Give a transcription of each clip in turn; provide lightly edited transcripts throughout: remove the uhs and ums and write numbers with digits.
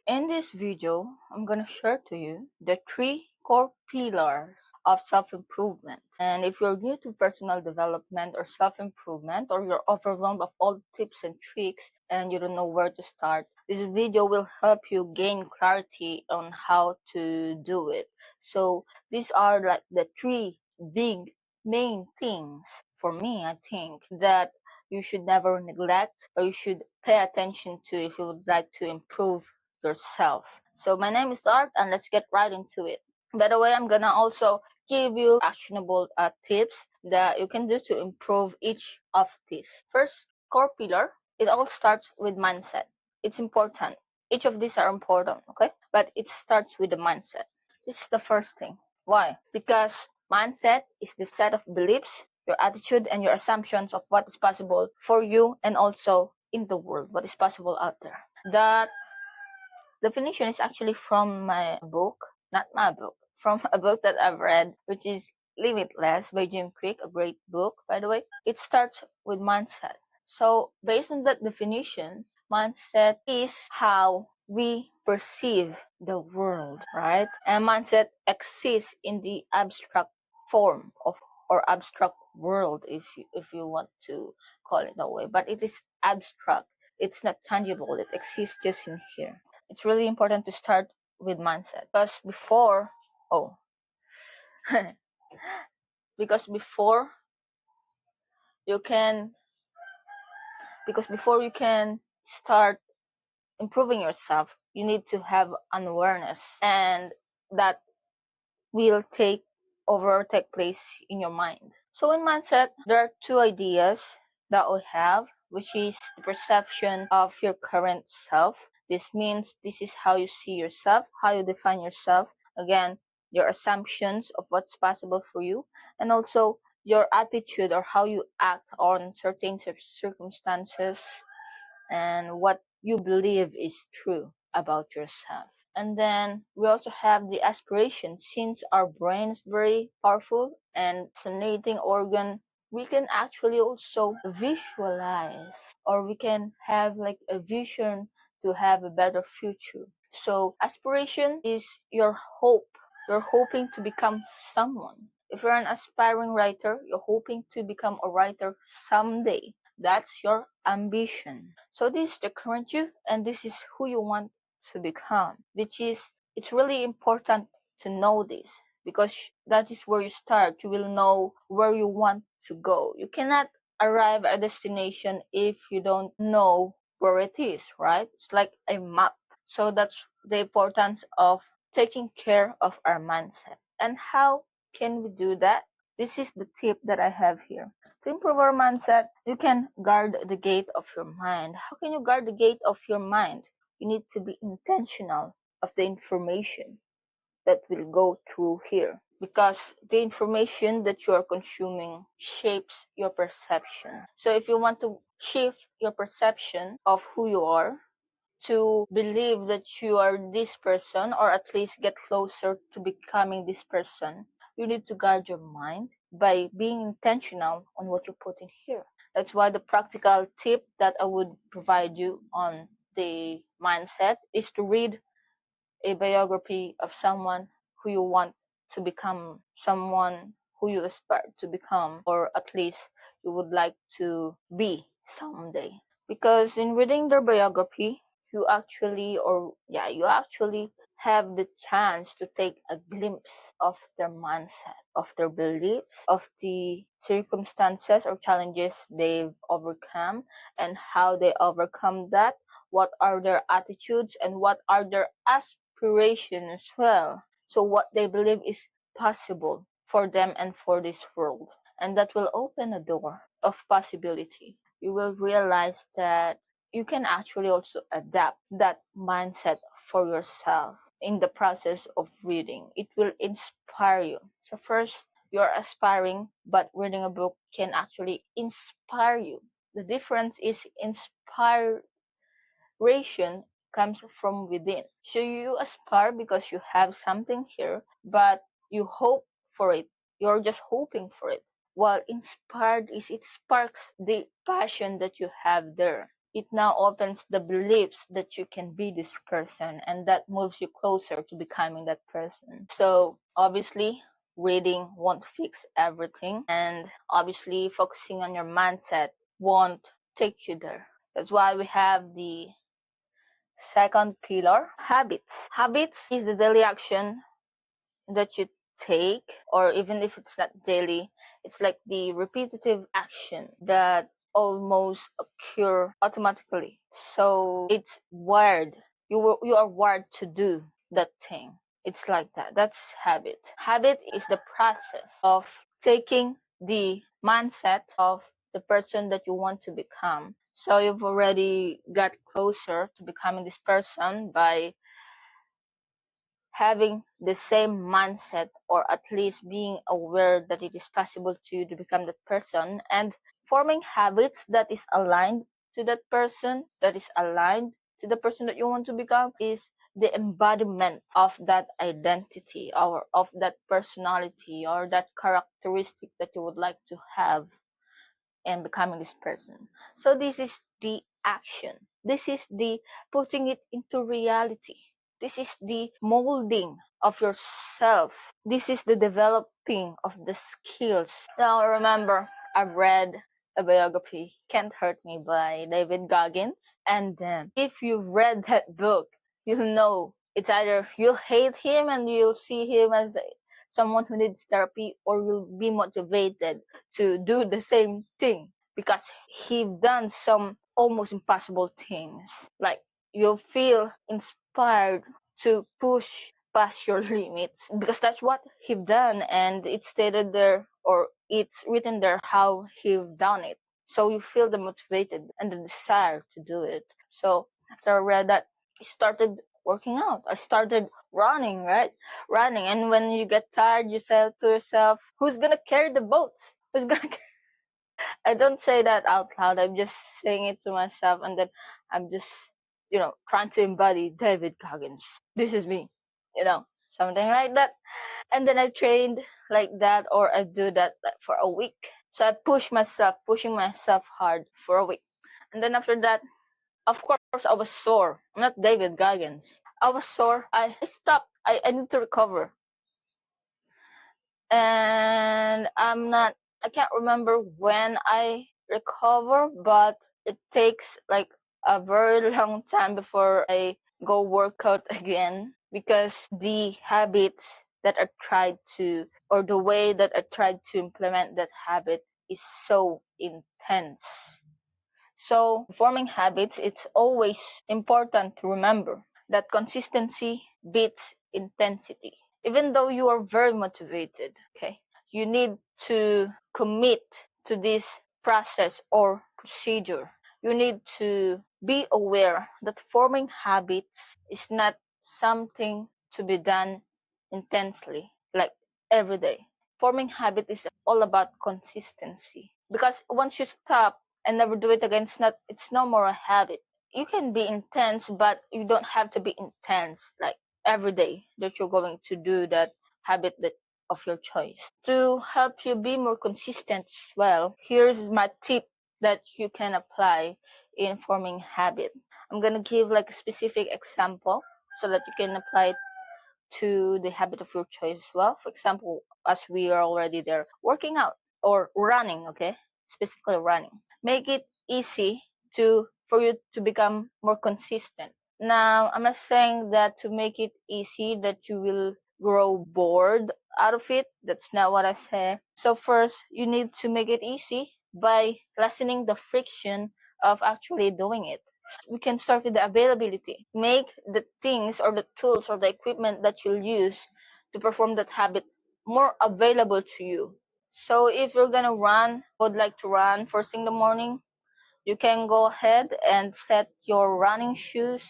In this video, I'm gonna share to you the three core pillars of self-improvement. And if you're new to personal development or self-improvement, or you're overwhelmed of all tips and tricks and you don't know where to start, this video will help you gain clarity on how to do it. So these are like the three big main things for me, I think, that you should never neglect or you should pay attention to if you would like to improve yourself. So my name is Art, and let's get right into it. By the way, I'm gonna also give you actionable tips that you can do to improve each of these. First, core pillar, it all starts with mindset. It's important. Each of these are important, okay? But it starts with the mindset. This is the first thing. Why? Because mindset is the set of beliefs, your attitude, and your assumptions of what is possible for you and also in the world, what is possible out there. That definition is actually from my book, not my book, from a book that I've read, which is Limitless by Jim Quick, a great book, by the way. It starts with mindset. So, based on that definition, mindset is how we perceive the world, right? And mindset exists in the abstract form of or abstract world, if you want to call it that way, but it is abstract. It's not tangible. It exists just in here. It's really important to start with mindset because oh because before you can before you can start improving yourself, you need to have an awareness, and that will take place in your mind. So in mindset, there are two ideas that we have, which is the perception of your current self. This means this is how you see yourself, how you define yourself. Again, your assumptions of what's possible for you, and also your attitude or how you act on certain circumstances and what you believe is true about yourself. And then we also have the aspiration. Since our brain is very powerful and fascinating organ, we can actually also visualize, or we can have like a vision to have a better future. So aspiration is your hope. You're hoping to become someone. If you're an aspiring writer, you're hoping to become a writer someday. That's your ambition. So this is the current you, and this is who you want to become, which is, it's really important to know this, because that is where you start. You will know where you want to go. You cannot arrive at a destination if you don't know where it is, right? It's like a map. So that's the importance of taking care of our mindset. And how can we do that? This is the tip that I have here. To improve our mindset, you can guard the gate of your mind. How can you guard the gate of your mind? You need to be intentional of the information that will go through here, because the information that you are consuming shapes your perception. So if you want to shift your perception of who you are to believe that you are this person, or at least get closer to becoming this person, you need to guard your mind by being intentional on what you put in here. That's why the practical tip that I would provide you on the mindset is to read a biography of someone who you want to become, someone who you aspire to become, or at least you would like to be someday. Because in reading their biography, you actually have the chance to take a glimpse of their mindset, of their beliefs, of the circumstances or challenges they've overcome, and how they overcome that, what are their attitudes, and what are their aspirations as well. So what they believe is possible for them and for this world. And that will open a door of possibility. You will realize that you can actually also adapt that mindset for yourself in the process of reading. It will inspire you. So first, you're aspiring, but reading a book can actually inspire you. The difference is inspiration comes from within. So you aspire because you have something here, but you hope for it. You're just hoping for it. While inspired is, it sparks the passion that you have there. it now opens the beliefs that you can be this person, and that moves you closer to becoming that person. So obviously, reading won't fix everything, and obviously focusing on your mindset won't take you there. That's why we have the second pillar, habits. Habits is the daily action that you take, or even if it's not daily, it's like the repetitive action that almost occur automatically. So it's wired. You are wired to do that thing. It's like that. That's habit. Habit is the process of taking the mindset of the person that you want to become. So you've already got closer to becoming this person by having the same mindset, or at least being aware that it is possible to you to become that person, and forming habits that is aligned to that person, that is aligned to the person that you want to become, is the embodiment of that identity, or of that personality, or that characteristic that you would like to have and becoming this person. So this is the action. This is the putting it into reality. This is the molding of yourself. This is the developing of the skills. Now remember, I've read a biography, Can't Hurt Me by David Goggins. And then if you've read that book, you know it's either you'll hate him and you'll see him as someone who needs therapy, or you'll be motivated to do the same thing because he done some almost impossible things. Like you'll feel inspired to push past your limits because that's what he done, and it's stated there, or it's written there how he done it. So you feel the motivated and the desire to do it. So after I read that, I started working out. I started running, right? Running. And when you get tired, you say to yourself, who's gonna carry the boat? Who's gonna I don't say that out loud. I'm just saying it to myself, and then I'm just, trying to embody David Goggins. This is me, something like that. And then I trained like that, or I do that like, for a week. So I pushing myself hard for a week. And then after that, of course, I was sore. I'm not David Goggins. I was sore. I stopped. I need to recover. And I can't remember when I recover, but it takes like a very long time before I go work out again, because the habits that I tried to, or the way that I tried to implement that habit is so intense. So forming habits, it's always important to remember that consistency beats intensity. Even though you are very motivated, okay, you need to commit to this process or procedure. You need to be aware that forming habits is not something to be done intensely, like every day. Forming habit is all about consistency, because once you stop and never do it again, it's no more a habit. You can be intense, but you don't have to be intense like every day that you're going to do that habit that of your choice. To help you be more consistent as well, here's my tip that you can apply in forming habit. I'm gonna give like a specific example so that you can apply it to the habit of your choice as well. For example, as we are already there, working out or running, okay? Specifically running. Make it easy for you to become more consistent. Now, I'm not saying that to make it easy that you will grow bored out of it. That's not what I say. So first, you need to make it easy by lessening the friction of actually doing it. We can start with the availability. Make the things or the tools or the equipment that you'll use to perform that habit more available to you. So if you're gonna run, would like to run first thing in the morning, you can go ahead and set your running shoes,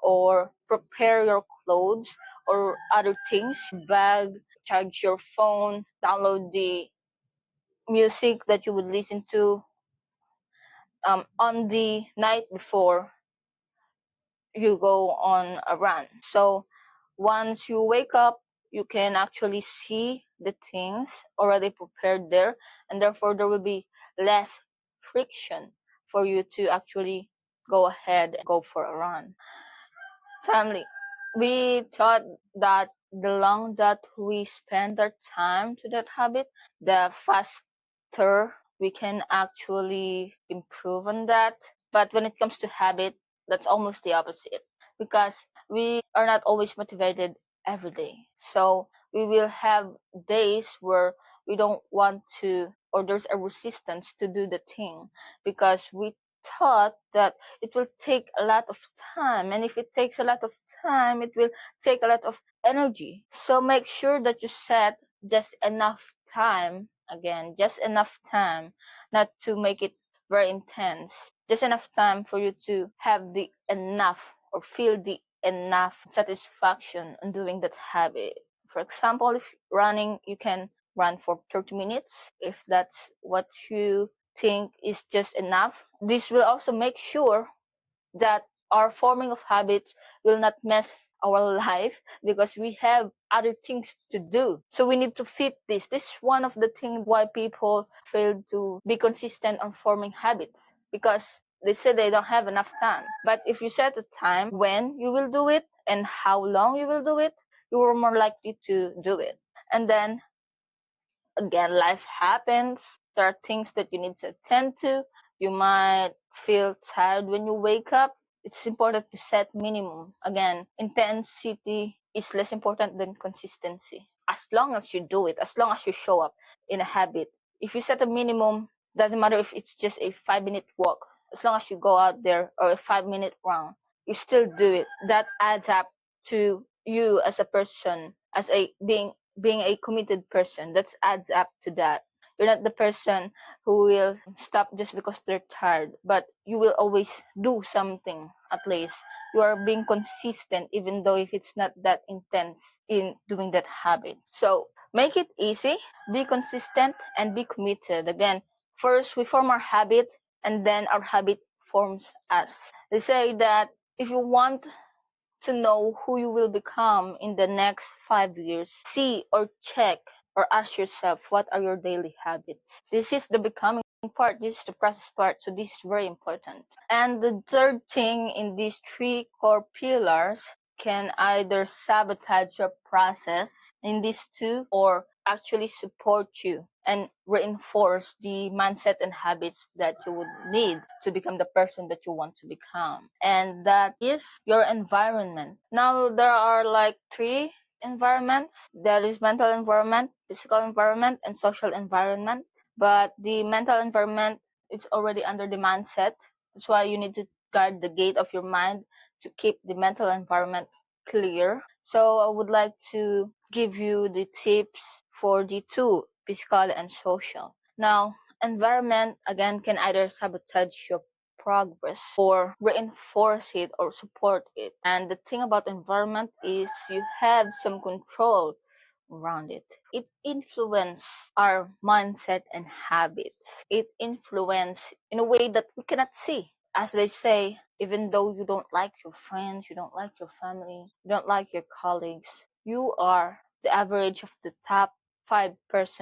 or prepare your clothes or other things, bag, charge your phone, download the music that you would listen to on the night before you go on a run. So once you wake up, you can actually see the things already prepared there, and therefore there will be less friction for you to actually go ahead and go for a run. Family, we thought that the longer that we spend our time to that habit, the faster we can actually improve on that. But when it comes to habit, that's almost the opposite, because we are not always motivated every day. So we will have days where we don't want to, or there's a resistance to do the thing, because we thought that it will take a lot of time, and if it takes a lot of time, it will take a lot of energy. So make sure that you set just enough time, again, just enough time, not to make it very intense, just enough time for you to have the enough, or feel the enough satisfaction in doing that habit. For example, if running, you can run for 30 minutes if that's what you think is just enough. This will also make sure that our forming of habits will not mess our life, because we have other things to do. So we need to fit this. This is one of the things why people fail to be consistent on forming habits, because they say they don't have enough time. But if you set a time when you will do it and how long you will do it, you are more likely to do it. And then again, life happens. There are things that you need to attend to. You might feel tired when you wake up. It's important to set minimum. Again, intensity is less important than consistency. As long as you do it, as long as you show up in a habit. If you set a minimum, doesn't matter if it's just a 5 minute walk. As long as you go out there, or a 5 minute run, you still do it. That adds up to you as a person, as a being a committed person. That adds up to that. You're not the person who will stop just because they're tired, but you will always do something. At least you are being consistent, even though if it's not that intense in doing that habit. So make it easy, be consistent, and be committed. Again, first we form our habit, and then our habit forms us. They say that if you want to know who you will become in the next 5 years, see or check or ask yourself, what are your daily habits? This is the becoming part, this is the process part, so this is very important. And the third thing in these three core pillars can either sabotage your process in these two, or actually support you and reinforce the mindset and habits that you would need to become the person that you want to become. And that is your environment. Now, there are like three environments. There is mental environment, physical environment, and social environment. But the mental environment, it's already under the mindset. That's why you need to guard the gate of your mind to keep the mental environment clear. So I would like to give you the tips for the two, physical and social. Now, environment again can either sabotage your progress or reinforce it or support it. And the thing about environment is you have some control around it. It influences our mindset and habits. It influences in a way that we cannot see. As they say, even though you don't like your friends, you don't like your family, you don't like your colleagues, you are the average of the top 5%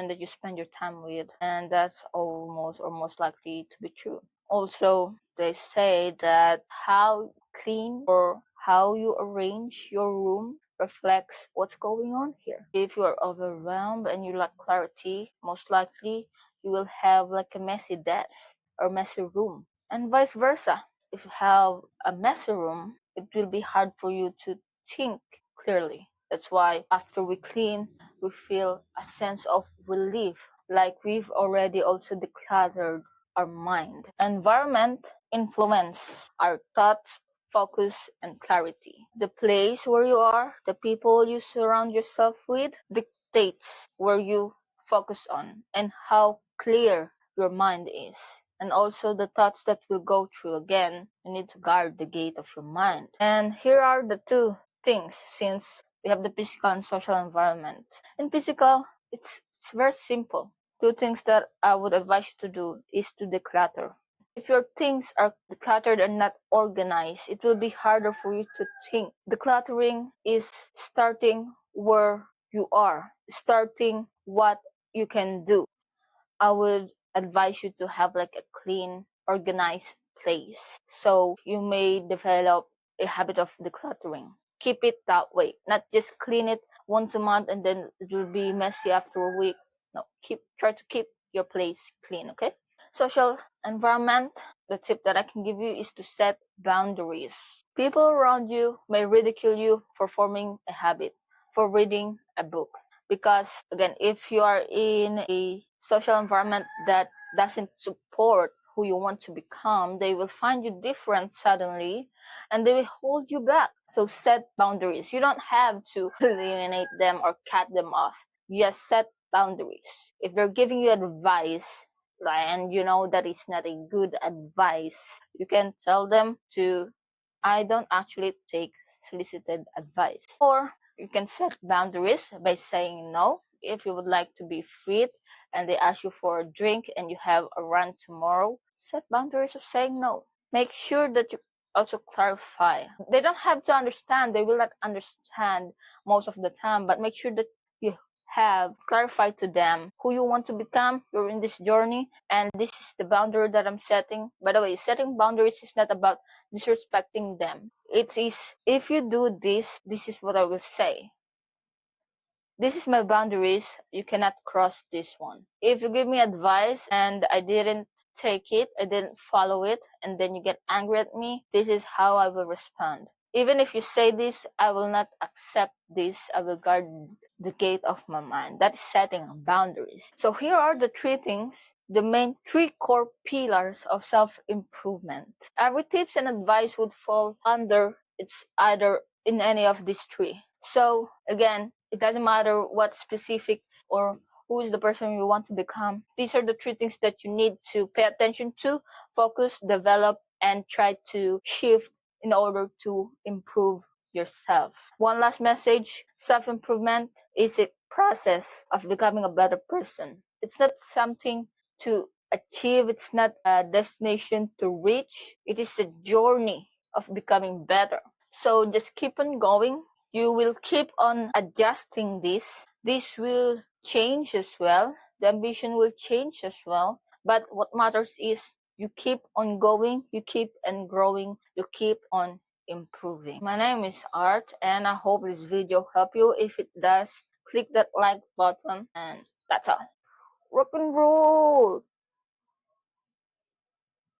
that you spend your time with, and that's almost or most likely to be true. Also, they say that how clean or how you arrange your room reflects what's going on here. If you are overwhelmed and you lack clarity, most likely you will have like a messy desk or messy room, and vice versa. If you have a messy room, it will be hard for you to think clearly. That's why after we clean, we feel a sense of relief, like we've already also decluttered our mind. Environment influence our thoughts, focus, and clarity. The place where you are, the people you surround yourself with, dictates where you focus on and how clear your mind is. And also the thoughts that will go through. Again, you need to guard the gate of your mind. And here are the two things, since we have the physical and social environment. In physical, it's very simple. Two things that I would advise you to do is to declutter. If your things are decluttered and not organized, it will be harder for you to think. Decluttering is starting where you are, starting what you can do. I would advise you to have like a clean, organized place. So you may develop a habit of decluttering. Keep it that way, not just clean it once a month and then it will be messy after a week. No, try to keep your place clean, okay? Social environment, the tip that I can give you is to set boundaries. People around you may ridicule you for forming a habit, for reading a book. Because, again, if you are in a social environment that doesn't support who you want to become, they will find you different suddenly and they will hold you back. So set boundaries. You don't have to eliminate them or cut them off. Just set boundaries. If they're giving you advice, and you know that is not a good advice, you can tell them to, I don't actually take solicited advice. Or you can set boundaries by saying no. If you would like to be fit and they ask you for a drink and you have a run tomorrow, set boundaries of saying no. Make sure that you also clarify. They don't have to understand, they will not understand most of the time, but make sure that you have clarified to them who you want to become. You're in this journey, and this is the boundary that I'm setting. By the way, setting boundaries is not about disrespecting them. It is, if you do this, this is what I will say. This is my boundaries. You cannot cross this one. If you give me advice and I didn't take it, I didn't follow it, and then you get angry at me, this is how I will respond. Even if you say this, I will not accept this. I will guard the gate of my mind. That is setting boundaries. So here are the three things, the main three core pillars of self-improvement. Every tips and advice would fall under, it's either in any of these three. So again, it doesn't matter what specific or who is the person you want to become. These are the three things that you need to pay attention to, focus, develop, and try to shift in order to improve yourself. One last message, self-improvement is a process of becoming a better person. It's not something to achieve, it's not a destination to reach, it is a journey of becoming better. So just keep on going. You will keep on adjusting this. This will change as well. The ambition will change as well. But what matters is you keep on going, you keep on growing, you keep on improving. My name is Art, and I hope this video helped you. If it does, click that like button, and that's all. Rock and roll!